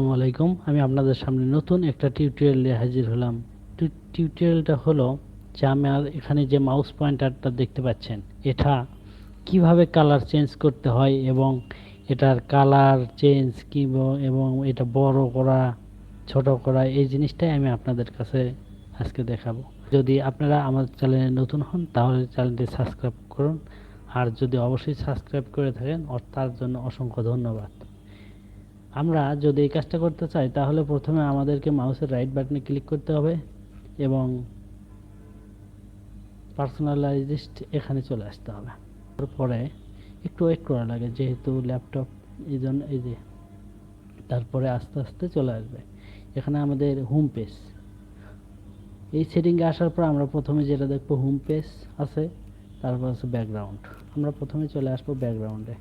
আসসালামু আলাইকুম। আমি আপনাদের সামনে নতুন একটা টিউটোরিয়াল নিয়ে হাজির হলাম। টিউটোরিয়ালটা হলো যে আমার এখানে যে মাউস পয়েন্টারটা দেখতে পাচ্ছেন, এটা কিভাবে কালার চেঞ্জ করতে হয় এবং এটার কালার চেঞ্জ কি এবং এটা বড় করা ছোট করা এই জিনিসটাই আমি আপনাদের কাছে আজকে দেখাবো। যদি আপনারা আমার চ্যানেলে নতুন হন তাহলে চ্যানেলটি সাবস্ক্রাইব করুন, আর যদি অবশ্যই সাবস্ক্রাইব করে থাকেন তার জন্য অসংখ্য ধন্যবাদ। আমরা যদি এই কাজটা করতে চাই তাহলে প্রথমে আমাদেরকে মাউসের রাইট বাটনে ক্লিক করতে হবে এবং পার্সোনালাইজড এখানে চলে আসতে হবে। তারপরে একটু ওয়েট করা লাগে যেহেতু ল্যাপটপ, এই জন্য এই যে তারপরে আস্তে আস্তে চলে আসবে। এখানে আমাদের হোম পেজ, এই সেটিংয়ে আসার পর আমরা প্রথমে যেটা দেখবো হোম পেজ আছে, তারপর আছে ব্যাকগ্রাউন্ড। আমরা প্রথমে চলে আসবো ব্যাকগ্রাউন্ডে।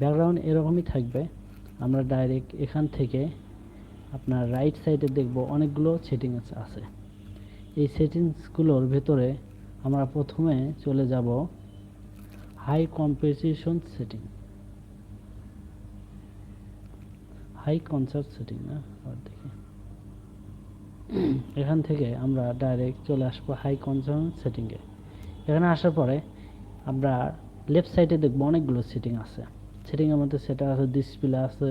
ব্যাকগ্রাউন্ড এরকমই থাকবে। আমরা ডাইরেক্ট এখান থেকে আপনার রাইট সাইডে দেখব অনেকগুলো সেটিংস আছে। এই সেটিংসগুলোর ভেতরে আমরা প্রথমে চলে যাব high composition setting, high concert setting না, দেখি এখান থেকে আমরা ডাইরেক্ট চলে আসবো হাই কনসার্ট সেটিংয়ে। এখানে আসার পরে আমরা লেফট সাইডে দেখব অনেকগুলো সেটিং আছে। সেটিংয়ের মধ্যে সেটা আছে, ডিসপ্লে আছে,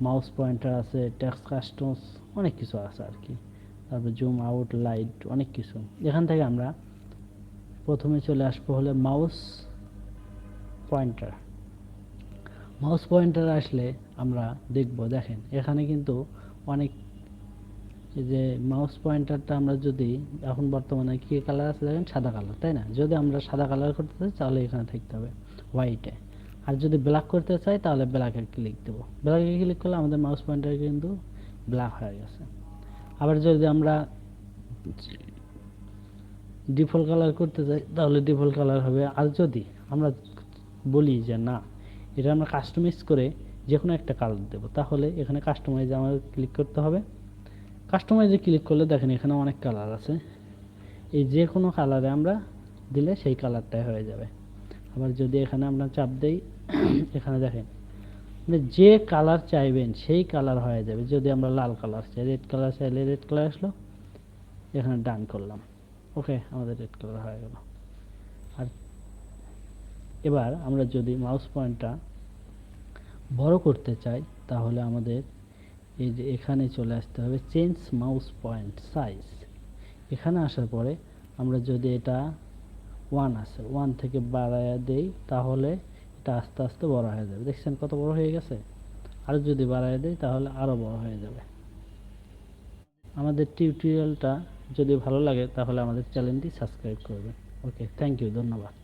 মাউস পয়েন্টার আছে, টেক্সট কাস্টমস, অনেক কিছু আছে আর কি। তারপর জুম আউট, লাইট, অনেক কিছু। এখান থেকে আমরা প্রথমে চলে আসবো হলে মাউস পয়েন্টার। মাউস পয়েন্টার আসলে আমরা দেখব, দেখেন এখানে কিন্তু অনেক, এই যে মাউস পয়েন্টারটা আমরা যদি এখন বর্তমানে কি কালার আছে দেখেন, সাদা কালার, তাই না? যদি আমরা সাদা কালার করতে চাই তাহলে এখানে থাকতে হবে হোয়াইটে, আর যদি ব্ল্যাক করতে চাই তাহলে ব্ল্যাকে ক্লিক দেব। ব্ল্যাকে ক্লিক করলে আমাদের মাউস পয়েন্টার কিন্তু ব্ল্যাক হয়ে গেছে। আবার যদি আমরা ডিফল্ট কালার করতে চাই তাহলে ডিফল্ট কালার হবে। আর যদি আমরা বলি যে না, এটা আমরা কাস্টমাইজ করে যে কোনো একটা কালার দেবো, তাহলে এখানে কাস্টমাইজে আমাদের ক্লিক করতে হবে। কাস্টমাইজে ক্লিক করলে দেখেন এখানে অনেক কালার আছে, এই যে কোনো কালারে আমরা দিলে সেই কালারটাই হয়ে যাবে। আবার যদি এখানে আমরা চাপ দেই, এখানে দেখেন যে কালার চাইবেন সেই কালার হয়ে যাবে। যদি আমরা লাল কালার চাই, রেড কালার চাইলে রেড কালার আসলো, এখানে ডান করলাম, ওকে, আমাদের রেড কালার হয়ে গেল। আর এবার আমরা যদি মাউস পয়েন্টটা বড় করতে চাই তাহলে আমাদের এই যে এখানে চলে আসতে হবে চেঞ্জ মাউস পয়েন্ট সাইজ। এখানে আসার পরে আমরা যদি এটা 1 আছে, 1 থেকে বাড়ায়া দেই তাহলে এটা আস্তে আস্তে বড় হয়ে যাবে। দেখছেন কত বড় হয়ে গেছে? আর যদি বাড়ায় দেই তাহলে আরো বড় হয়ে যাবে। আমাদের টিউটোরিয়ালটা যদি ভালো লাগে তাহলে আমাদের চ্যানেলটি সাবস্ক্রাইব করবেন। ওকে, থ্যাংক ইউ, ধন্যবাদ।